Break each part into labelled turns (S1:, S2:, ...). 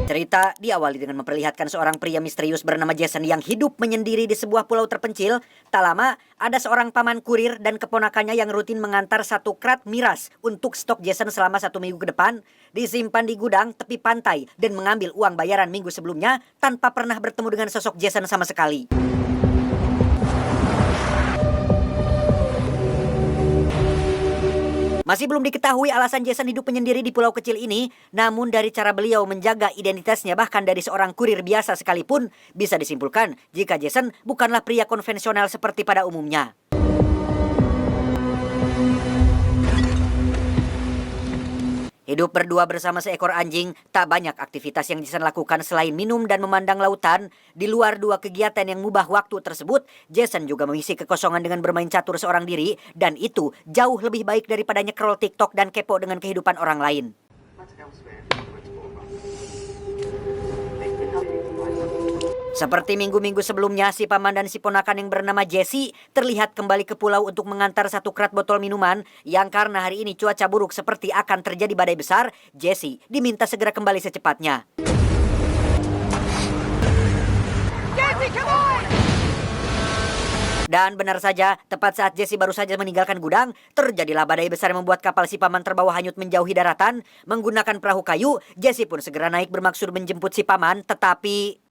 S1: Cerita diawali dengan memperlihatkan seorang pria misterius bernama Jason yang hidup menyendiri di sebuah pulau terpencil. Tak lama, ada seorang paman kurir dan keponakannya yang rutin mengantar satu krat miras untuk stok Jason selama 1 minggu ke depan, disimpan di gudang tepi pantai dan mengambil uang bayaran minggu sebelumnya tanpa pernah bertemu dengan sosok Jason sama sekali. Masih belum diketahui alasan Jason hidup menyendiri di pulau kecil ini, namun dari cara beliau menjaga identitasnya bahkan dari seorang kurir biasa sekalipun, bisa disimpulkan jika Jason bukanlah pria konvensional seperti pada umumnya. Hidup berdua bersama seekor anjing, tak banyak aktivitas yang Jason lakukan selain minum dan memandang lautan. Di luar dua kegiatan yang mengubah waktu tersebut, Jason juga mengisi kekosongan dengan bermain catur seorang diri, dan itu jauh lebih baik daripada nyekrol TikTok dan kepo dengan kehidupan orang lain. Seperti minggu-minggu sebelumnya, si paman dan si ponakan yang bernama Jesse terlihat kembali ke pulau untuk mengantar satu krat botol minuman yang karena hari ini cuaca buruk seperti akan terjadi badai besar, Jesse diminta segera kembali secepatnya. Jesse, come on! Dan benar saja, tepat saat Jesse baru saja meninggalkan gudang, terjadilah badai besar yang membuat kapal si paman terbawa hanyut menjauhi daratan. Menggunakan perahu kayu, Jesse pun segera naik bermaksud menjemput si paman, tetapi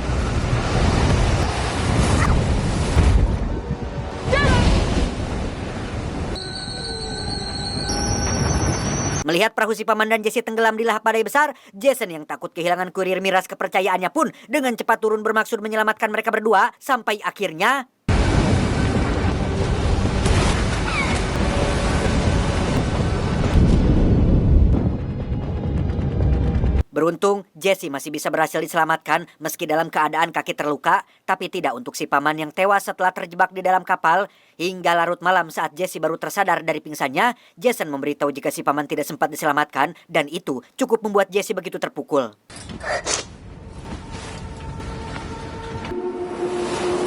S1: melihat perahu si paman dan Jesse tenggelam di lahar badai besar, Jason yang takut kehilangan kurir miras kepercayaannya pun dengan cepat turun bermaksud menyelamatkan mereka berdua sampai akhirnya beruntung, Jesse masih bisa berhasil diselamatkan meski dalam keadaan kaki terluka, tapi tidak untuk si paman yang tewas setelah terjebak di dalam kapal. Hingga larut malam saat Jesse baru tersadar dari pingsannya, Jason memberitahu jika si paman tidak sempat diselamatkan, dan itu cukup membuat Jesse begitu terpukul.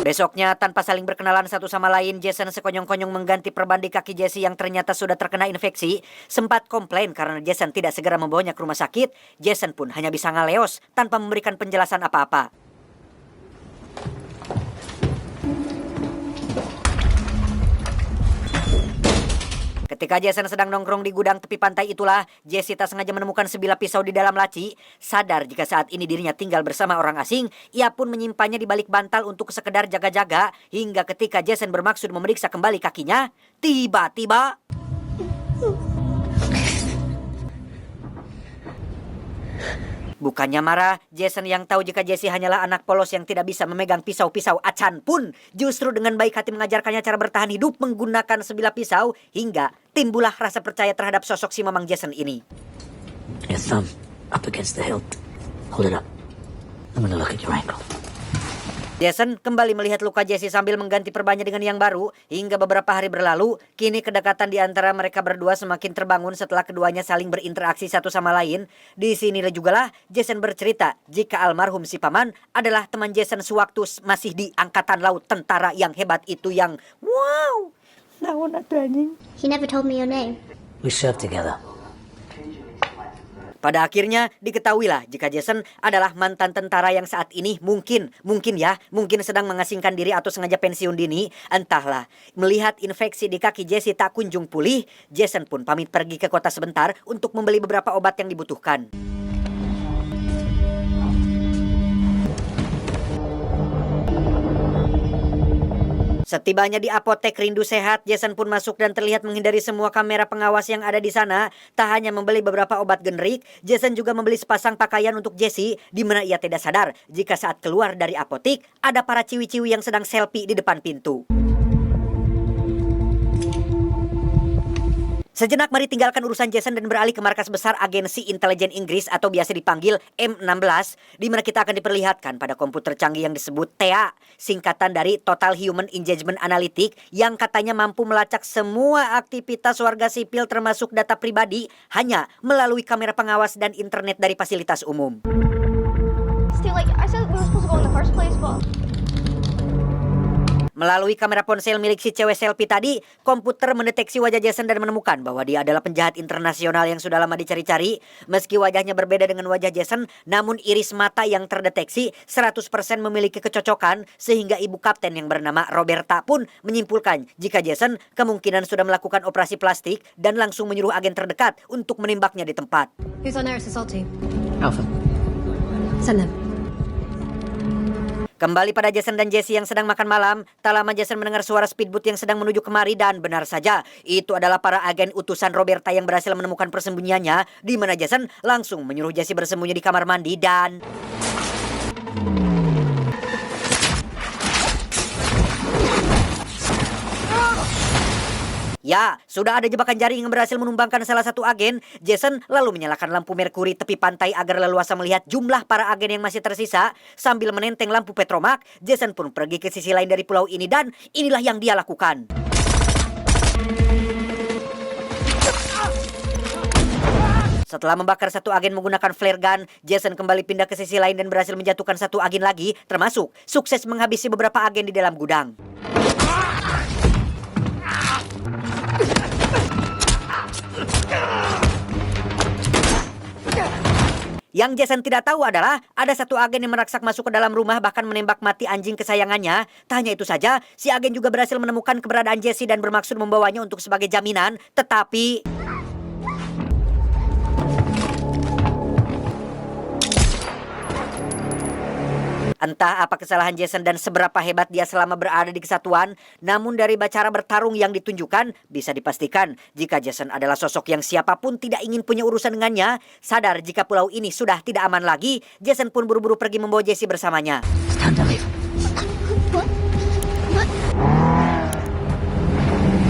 S1: Besoknya, tanpa saling berkenalan satu sama lain, Jason sekonyong-konyong mengganti perban di kaki Jesse yang ternyata sudah terkena infeksi. Sempat komplain karena Jason tidak segera membawanya ke rumah sakit, Jason pun hanya bisa ngaleos tanpa memberikan penjelasan apa-apa. Ketika Jason sedang nongkrong di gudang tepi pantai itulah, Jesse tak sengaja menemukan sebilah pisau di dalam laci. Sadar jika saat ini dirinya tinggal bersama orang asing, ia pun menyimpannya di balik bantal untuk sekedar jaga-jaga. Hingga ketika Jason bermaksud memeriksa kembali kakinya, tiba-tiba bukannya marah, Jason yang tahu jika Jesse hanyalah anak polos yang tidak bisa memegang pisau-pisau acan pun justru dengan baik hati mengajarkannya cara bertahan hidup menggunakan sebilah pisau, hingga timbullah rasa percaya terhadap sosok si mamang Jason ini.
S2: Your thumb up against the hilt. Hold it up. I'm gonna look at your ankle.
S1: Jason kembali melihat luka Jesse sambil mengganti perbannya dengan yang baru. Hingga beberapa hari berlalu, kini kedekatan di antara mereka berdua semakin terbangun setelah keduanya saling berinteraksi satu sama lain. Di sinilah jugalah Jason bercerita jika almarhum si paman adalah teman Jason sewaktu masih di angkatan laut tentara yang hebat itu yang wow. Naon atuh anjing?
S3: He never told me your name.
S2: We served together.
S1: Pada akhirnya diketahuilah jika Jason adalah mantan tentara yang saat ini mungkin sedang mengasingkan diri atau sengaja pensiun dini, entahlah. Melihat infeksi di kaki Jesse tak kunjung pulih, Jason pun pamit pergi ke kota sebentar untuk membeli beberapa obat yang dibutuhkan. Setibanya di apotek rindu sehat, Jason pun masuk dan terlihat menghindari semua kamera pengawas yang ada di sana. Tak hanya membeli beberapa obat generik, Jason juga membeli sepasang pakaian untuk Jesse, di mana ia tidak sadar jika saat keluar dari apotek ada para ciwi-ciwi yang sedang selfie di depan pintu. Sejenak mari tinggalkan urusan Jason dan beralih ke markas besar agensi intelijen Inggris atau biasa dipanggil M16, di mana kita akan diperlihatkan pada komputer canggih yang disebut TA, singkatan dari Total Human Engagement Analytic, yang katanya mampu melacak semua aktivitas warga sipil termasuk data pribadi hanya melalui kamera pengawas dan internet dari fasilitas umum. Melalui kamera ponsel milik si cewek selfie tadi, komputer mendeteksi wajah Jason dan menemukan bahwa dia adalah penjahat internasional yang sudah lama dicari-cari. Meski wajahnya berbeda dengan wajah Jason, namun iris mata yang terdeteksi 100% memiliki kecocokan sehingga ibu kapten yang bernama Roberta pun menyimpulkan jika Jason kemungkinan sudah melakukan operasi plastik dan langsung menyuruh agen terdekat untuk menembaknya di tempat.
S3: Who's on Eric's assault team?
S2: Alpha.
S3: Send them.
S1: Kembali pada Jason dan Jesse yang sedang makan malam, tak lama Jason mendengar suara speedboat yang sedang menuju kemari dan benar saja, itu adalah para agen utusan Roberta yang berhasil menemukan persembunyiannya, di mana Jason langsung menyuruh Jesse bersembunyi di kamar mandi dan... Ya, sudah ada jebakan jaring yang berhasil menumbangkan salah satu agen. Jason lalu menyalakan lampu merkuri tepi pantai agar leluasa melihat jumlah para agen yang masih tersisa. Sambil menenteng lampu petromak, Jason pun pergi ke sisi lain dari pulau ini dan inilah yang dia lakukan. Setelah membakar satu agen menggunakan flare gun, Jason kembali pindah ke sisi lain dan berhasil menjatuhkan satu agen lagi, termasuk sukses menghabisi beberapa agen di dalam gudang. Yang Jason tidak tahu adalah ada satu agen yang meraksak masuk ke dalam rumah bahkan menembak mati anjing kesayangannya. Tak hanya itu saja, si agen juga berhasil menemukan keberadaan Jesse dan bermaksud membawanya untuk sebagai jaminan. Tetapi... entah apa kesalahan Jason dan seberapa hebat dia selama berada di kesatuan, namun dari cara bertarung yang ditunjukkan, bisa dipastikan jika Jason adalah sosok yang siapapun tidak ingin punya urusan dengannya. Sadar jika pulau ini sudah tidak aman lagi, Jason pun buru-buru pergi membawa Jesse bersamanya.
S2: It's time to leave.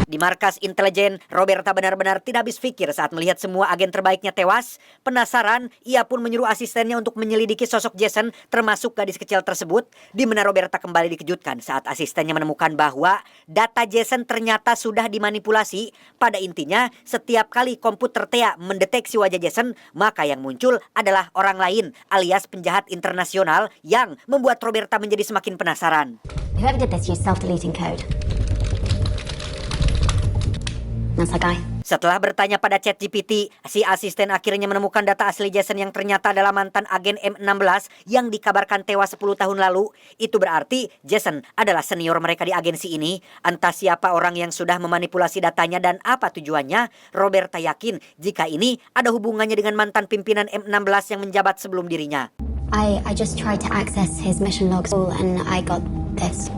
S1: Di markas intelijen, Roberta benar-benar tidak habis pikir saat melihat semua agen terbaiknya tewas. Penasaran, ia pun menyuruh asistennya untuk menyelidiki sosok Jason, termasuk gadis kecil tersebut, di mana Roberta kembali dikejutkan saat asistennya menemukan bahwa data Jason ternyata sudah dimanipulasi. Pada intinya, setiap kali komputer Thea mendeteksi wajah Jason, maka yang muncul adalah orang lain, alias penjahat internasional yang membuat Roberta menjadi semakin penasaran.
S4: Whoever did this used self-deleting code. That's that guy.
S1: Setelah bertanya pada ChatGPT, si asisten akhirnya menemukan data asli Jason yang ternyata adalah mantan agen M16 yang dikabarkan tewas 10 tahun lalu. Itu berarti Jason adalah senior mereka di agensi ini. Entah siapa orang yang sudah memanipulasi datanya dan apa tujuannya, Roberta yakin jika ini ada hubungannya dengan mantan pimpinan M16 yang menjabat sebelum dirinya.
S4: I just tried to access his mission logs and I got this.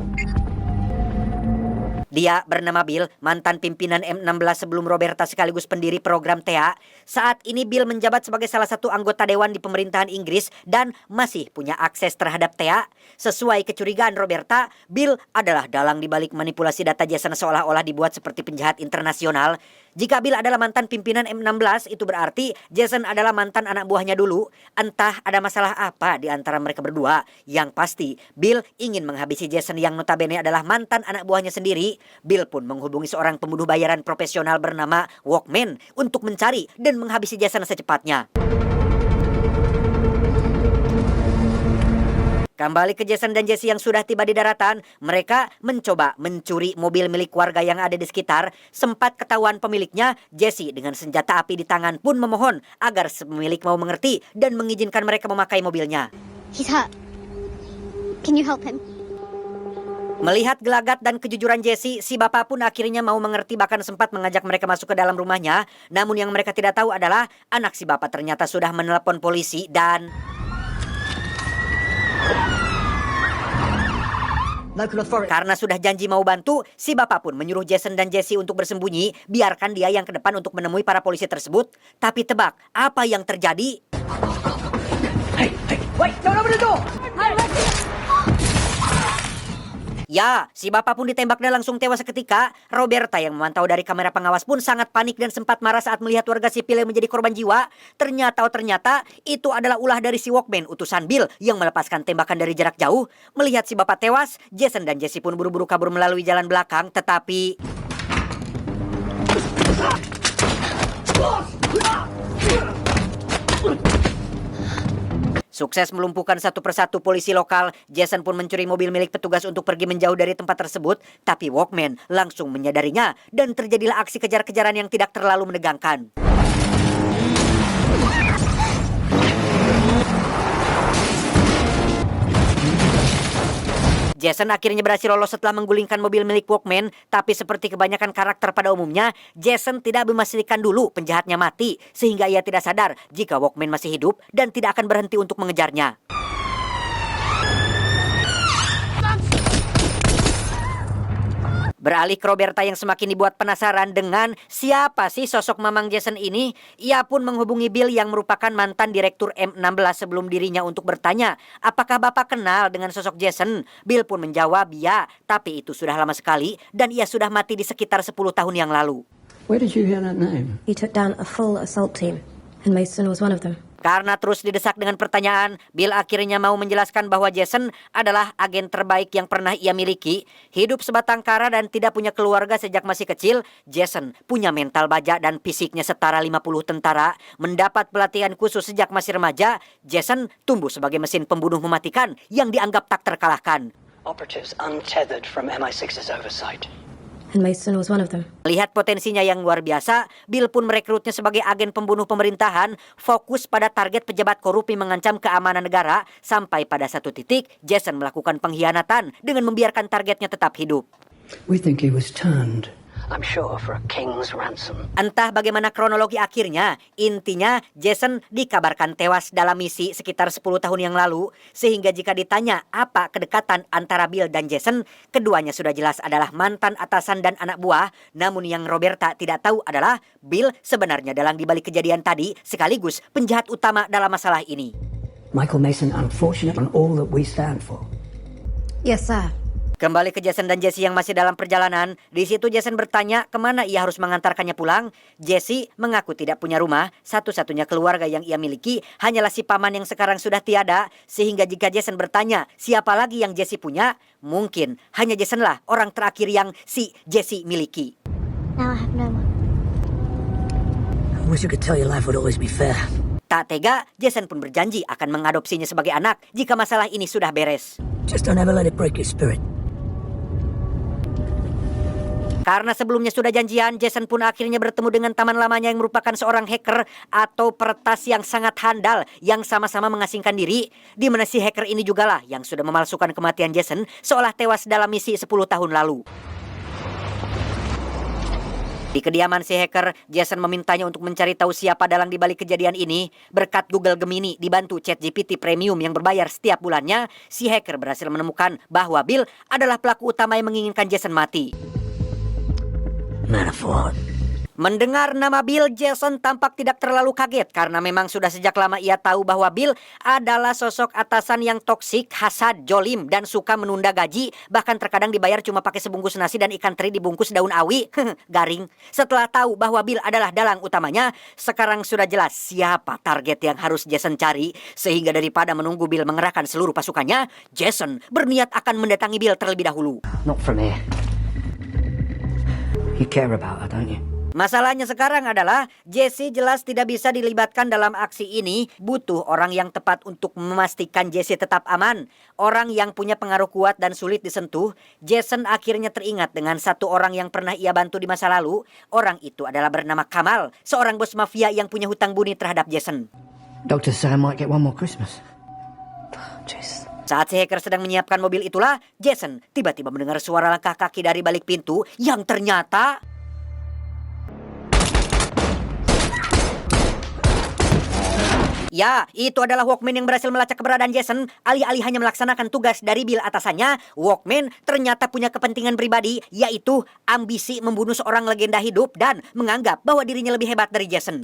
S1: Dia bernama Bill, mantan pimpinan M16 sebelum Roberta sekaligus pendiri program Thea. Saat ini Bill menjabat sebagai salah satu anggota dewan di pemerintahan Inggris dan masih punya akses terhadap Thea. Sesuai kecurigaan Roberta, Bill adalah dalang dibalik manipulasi data Jason seolah-olah dibuat seperti penjahat internasional. Jika Bill adalah mantan pimpinan M16, itu berarti Jason adalah mantan anak buahnya dulu. Entah ada masalah apa di antara mereka berdua. Yang pasti, Bill ingin menghabisi Jason yang notabene adalah mantan anak buahnya sendiri. Bill pun menghubungi seorang pembunuh bayaran profesional bernama Walkman untuk mencari dan menghabisi Jason secepatnya. Kembali ke Jason dan Jesse yang sudah tiba di daratan, mereka mencoba mencuri mobil milik warga yang ada di sekitar. Sempat ketahuan pemiliknya, Jesse dengan senjata api di tangan pun memohon agar pemilik mau mengerti dan mengizinkan mereka memakai mobilnya.
S4: He's hurt. Can you help him?
S1: Melihat gelagat dan kejujuran Jesse, si bapak pun akhirnya mau mengerti bahkan sempat mengajak mereka masuk ke dalam rumahnya. Namun yang mereka tidak tahu adalah anak si bapak ternyata sudah menelepon polisi dan... karena sudah janji mau bantu, si bapak pun menyuruh Jason dan Jesse untuk bersembunyi, biarkan dia yang ke depan untuk menemui para polisi tersebut. Tapi tebak, apa yang terjadi?
S2: Wait, don't open the door!
S1: Ya, si bapak pun ditembak dan langsung tewas seketika. Roberta yang memantau dari kamera pengawas pun sangat panik dan sempat marah saat melihat warga sipil yang menjadi korban jiwa. Ternyata itu adalah ulah dari si Walkman, utusan Bill yang melepaskan tembakan dari jarak jauh. Melihat si bapak tewas, Jason dan Jesse pun buru-buru kabur melalui jalan belakang, tetapi... Sukses melumpuhkan satu persatu polisi lokal, Jason pun mencuri mobil milik petugas untuk pergi menjauh dari tempat tersebut, tapi Walkman langsung menyadarinya dan terjadilah aksi kejar-kejaran yang tidak terlalu menegangkan. Jason akhirnya berhasil lolos setelah menggulingkan mobil milik Walkman, tapi seperti kebanyakan karakter pada umumnya, Jason tidak memastikan dulu penjahatnya mati, sehingga ia tidak sadar jika Walkman masih hidup dan tidak akan berhenti untuk mengejarnya. Beralih ke Roberta yang semakin dibuat penasaran dengan siapa sih sosok Mamang Jason ini, ia pun menghubungi Bill yang merupakan mantan direktur M16 sebelum dirinya untuk bertanya, apakah Bapak kenal dengan sosok Jason? Bill pun menjawab, ya, tapi itu sudah lama sekali dan ia sudah mati di sekitar 10 tahun yang lalu.
S5: Where did you hear that name?
S3: He took down a full assault team, and Mason was one of them.
S1: Karena terus didesak dengan pertanyaan, Bill akhirnya mau menjelaskan bahwa Jason adalah agen terbaik yang pernah ia miliki. Hidup sebatang kara dan tidak punya keluarga sejak masih kecil, Jason punya mental baja dan fisiknya setara 50 tentara. Mendapat pelatihan khusus sejak masih remaja, Jason tumbuh sebagai mesin pembunuh mematikan yang dianggap tak terkalahkan.
S6: Operatives untethered from MI6's oversight.
S3: And Mason was one of them.
S1: Melihat potensinya yang luar biasa, Bill pun merekrutnya sebagai agen pembunuh pemerintahan, fokus pada target pejabat korup yang mengancam keamanan negara, sampai pada satu titik, Jason melakukan pengkhianatan dengan membiarkan targetnya tetap hidup.
S5: We think he was turned.
S6: I'm sure for a king's ransom.
S1: Entah bagaimana kronologi akhirnya, intinya Jason dikabarkan tewas dalam misi sekitar 10 tahun yang lalu, sehingga jika ditanya apa kedekatan antara Bill dan Jason, keduanya sudah jelas adalah mantan atasan dan anak buah, namun yang Roberta tidak tahu adalah Bill sebenarnya dalang dibalik kejadian tadi, sekaligus penjahat utama dalam masalah ini.
S5: Michael Mason unfortunate on all that we stand for.
S3: Yes, sir.
S1: Kembali ke Jason dan Jesse yang masih dalam perjalanan. Di situ Jason bertanya kemana ia harus mengantarkannya pulang. Jesse mengaku tidak punya rumah. Satu-satunya keluarga yang ia miliki hanyalah si paman yang sekarang sudah tiada. Sehingga jika Jason bertanya siapa lagi yang Jesse punya, mungkin hanya Jason lah orang terakhir yang si Jesse miliki.
S4: Now I have no one.
S2: I wish I could tell you life would always be fair.
S1: Tak tega, Jason pun berjanji akan mengadopsinya sebagai anak jika masalah ini sudah beres.
S2: Just don't ever let it break your spirit.
S1: Karena sebelumnya sudah janjian, Jason pun akhirnya bertemu dengan teman lamanya yang merupakan seorang hacker atau peretas yang sangat handal yang sama-sama mengasingkan diri. Di mana si hacker ini jugalah yang sudah memalsukan kematian Jason seolah tewas dalam misi 10 tahun lalu. Di kediaman si hacker, Jason memintanya untuk mencari tahu siapa dalang di balik kejadian ini. Berkat Google Gemini dibantu ChatGPT Premium yang berbayar setiap bulannya, si hacker berhasil menemukan bahwa Bill adalah pelaku utama yang menginginkan Jason mati.
S2: Manafort.
S1: Mendengar nama Bill, Jason tampak tidak terlalu kaget karena memang sudah sejak lama ia tahu bahwa Bill adalah sosok atasan yang toksik, hasad, jolim, dan suka menunda gaji. Bahkan terkadang dibayar cuma pakai sebungkus nasi dan ikan teri dibungkus daun awi. Garing. Setelah tahu bahwa Bill adalah dalang utamanya, sekarang sudah jelas siapa target yang harus Jason cari. Sehingga daripada menunggu Bill mengerahkan seluruh pasukannya, Jason berniat akan mendatangi Bill terlebih dahulu.
S5: Not from here. You care about her, don't you?
S1: Masalahnya sekarang adalah Jesse jelas tidak bisa dilibatkan dalam aksi ini. Butuh orang yang tepat untuk memastikan Jesse tetap aman. Orang yang punya pengaruh kuat dan sulit disentuh. Jason akhirnya teringat dengan satu orang yang pernah ia bantu di masa lalu. Orang itu adalah bernama Kamal, seorang bos mafia yang punya hutang budi terhadap Jason.
S5: Doctor said I might get one more Christmas.
S2: Jeez.
S1: Saat si hacker sedang menyiapkan mobil itulah, Jason tiba-tiba mendengar suara langkah kaki dari balik pintu yang ternyata... Ya, itu adalah Walkman yang berhasil melacak keberadaan Jason. Alih-alih hanya melaksanakan tugas dari Bill atasannya, Walkman ternyata punya kepentingan pribadi, yaitu ambisi membunuh seorang legenda hidup dan menganggap bahwa dirinya lebih hebat dari Jason.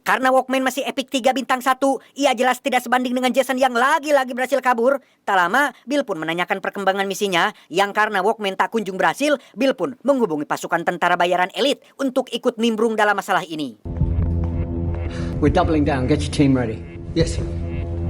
S1: Karena Walkman masih epic 3 bintang 1, ia jelas tidak sebanding dengan Jason yang lagi-lagi berhasil kabur. Tak lama, Bill pun menanyakan perkembangan misinya, yang karena Walkman tak kunjung berhasil, Bill pun menghubungi pasukan tentara bayaran elit untuk ikut nimbrung dalam masalah ini.
S5: We're doubling down. Get your team ready.
S7: Yes, sir.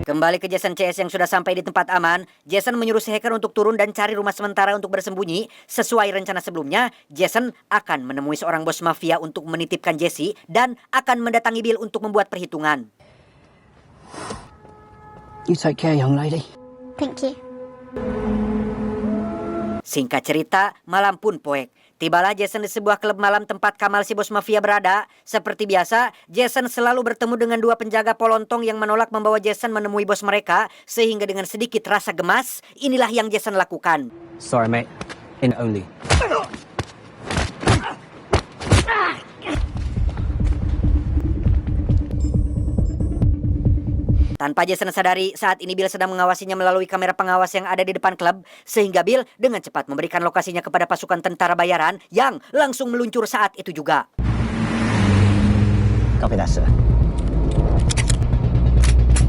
S1: Kembali ke Jason CS yang sudah sampai di tempat aman, Jason menyuruh si hacker untuk turun dan cari rumah sementara untuk bersembunyi. Sesuai rencana sebelumnya, Jason akan menemui seorang bos mafia untuk menitipkan Jesse dan akan mendatangi Bill untuk membuat perhitungan.
S5: You take care, young lady.
S4: Thank you.
S1: Singkat cerita, malam pun poek. Tibalah Jason di sebuah klub malam tempat Kamal si bos mafia berada. Seperti biasa, Jason selalu bertemu dengan dua penjaga polontong yang menolak membawa Jason menemui bos mereka. Sehingga dengan sedikit rasa gemas, inilah yang Jason lakukan.
S7: Sorry, mate. In only.
S1: Tanpa Jason sadari, saat ini Bill sedang mengawasinya melalui kamera pengawas yang ada di depan klub. Sehingga Bill dengan cepat memberikan lokasinya kepada pasukan tentara bayaran yang langsung meluncur saat itu juga.
S7: Copy that, sir.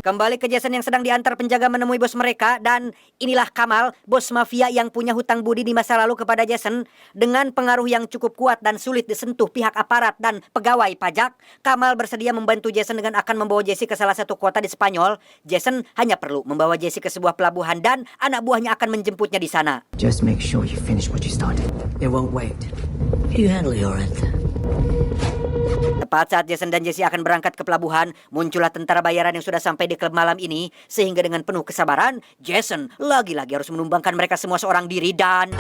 S1: Kembali ke Jason yang sedang diantar penjaga menemui bos mereka. Dan inilah Kamal, bos mafia yang punya hutang budi di masa lalu kepada Jason. Dengan pengaruh yang cukup kuat dan sulit disentuh pihak aparat dan pegawai pajak, Kamal bersedia membantu Jason dengan akan membawa Jesse ke salah satu kota di Spanyol. Jason hanya perlu membawa Jesse ke sebuah pelabuhan dan anak buahnya akan menjemputnya di sana.
S5: Just make sure you finish what you started. It won't wait.
S2: You handle your end.
S1: Tepat saat Jason dan Jesse akan berangkat ke pelabuhan, muncullah tentara bayaran yang sudah sampai di klub malam ini. Sehingga dengan penuh kesabaran, Jason lagi-lagi harus menumbangkan mereka semua seorang diri dan...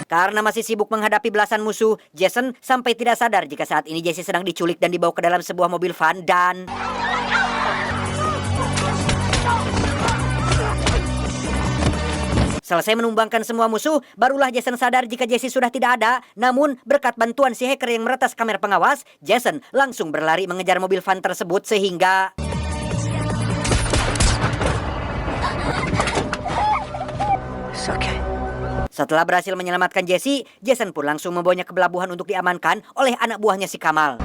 S1: Karena masih sibuk menghadapi belasan musuh, Jason sampai tidak sadar jika saat ini Jesse sedang diculik dan dibawa ke dalam sebuah mobil van dan... Selesai menumbangkan semua musuh, barulah Jason sadar jika Jesse sudah tidak ada. Namun, berkat bantuan si hacker yang meretas kamera pengawas, Jason langsung berlari mengejar mobil van tersebut sehingga...
S6: It's okay.
S1: Setelah berhasil menyelamatkan Jesse, Jason pun langsung membawanya ke pelabuhan untuk diamankan oleh anak buahnya si Kamal.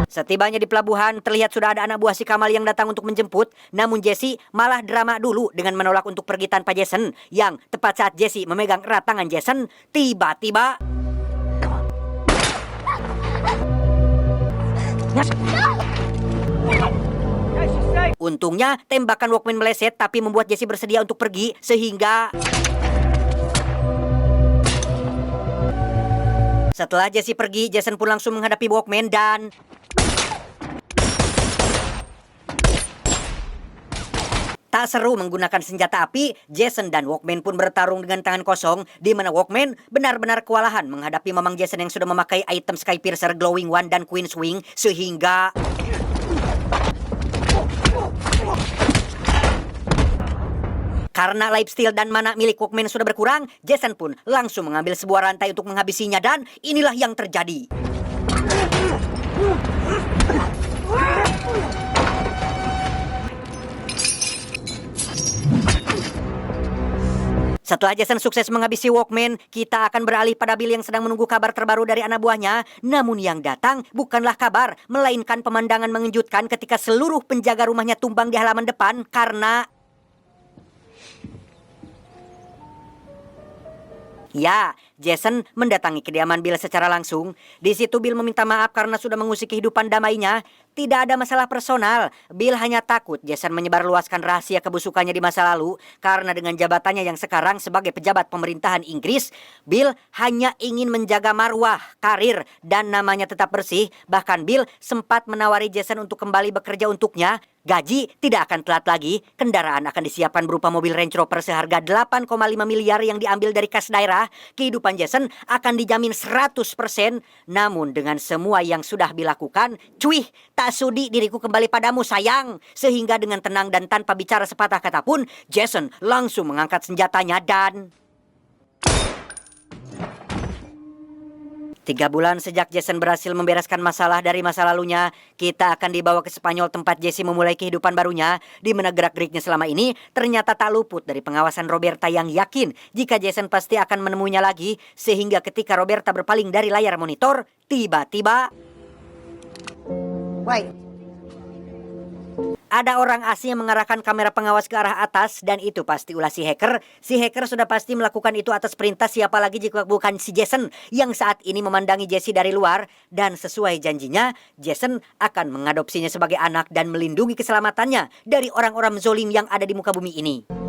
S1: Setibanya di pelabuhan, terlihat sudah ada anak buah si Kamal yang datang untuk menjemput. Namun Jesse malah drama dulu dengan menolak untuk pergi tanpa Jason. Yang tepat saat Jesse memegang erat tangan Jason, tiba-tiba... Untungnya tembakan Walkman meleset tapi membuat Jesse bersedia untuk pergi sehingga... Setelah Jesse pergi, Jason pun langsung menghadapi Walkman dan... Tak seru menggunakan senjata api, Jason dan Walkman pun bertarung dengan tangan kosong, di mana Walkman benar-benar kewalahan menghadapi mamang Jason yang sudah memakai item Skypiercer, Glowing One, dan Queen Swing, sehingga... Karena lifesteal dan mana milik Walkman sudah berkurang, Jason pun langsung mengambil sebuah rantai untuk menghabisinya dan inilah yang terjadi. Setelah Jason sukses menghabisi Walkman, kita akan beralih pada Bill yang sedang menunggu kabar terbaru dari anak buahnya. Namun yang datang bukanlah kabar, melainkan pemandangan mengejutkan ketika seluruh penjaga rumahnya tumbang di halaman depan karena... Ya, Jason mendatangi kediaman Bill secara langsung. Di situ Bill meminta maaf karena sudah mengusik kehidupan damainya. Tidak ada masalah personal. Bill hanya takut Jason menyebarluaskan rahasia kebusukannya di masa lalu. Karena dengan jabatannya yang sekarang sebagai pejabat pemerintahan Inggris, Bill hanya ingin menjaga marwah, karir, dan namanya tetap bersih. Bahkan Bill sempat menawari Jason untuk kembali bekerja untuknya. Gaji tidak akan telat lagi, kendaraan akan disiapkan berupa mobil Range Rover seharga 8,5 miliar yang diambil dari kas daerah. Kehidupan Jason akan dijamin 100%. Namun dengan semua yang sudah dilakukan, cuih, tak sudi diriku kembali padamu sayang. Sehingga dengan tenang dan tanpa bicara sepatah kata pun, Jason langsung mengangkat senjatanya dan... 3 bulan sejak Jason berhasil membereskan masalah dari masa lalunya, kita akan dibawa ke Spanyol tempat Jesse memulai kehidupan barunya, di mana gerak-geriknya selama ini ternyata tak luput dari pengawasan Roberta yang yakin jika Jason pasti akan menemuinya lagi, sehingga ketika Roberta berpaling dari layar monitor, tiba-tiba...
S8: Wait.
S1: Ada orang asing yang mengarahkan kamera pengawas ke arah atas dan itu pasti ulah si hacker. Si hacker sudah pasti melakukan itu atas perintah siapa lagi jika bukan si Jason yang saat ini memandangi Jessie dari luar. Dan sesuai janjinya, Jason akan mengadopsinya sebagai anak dan melindungi keselamatannya dari orang-orang zolim yang ada di muka bumi ini.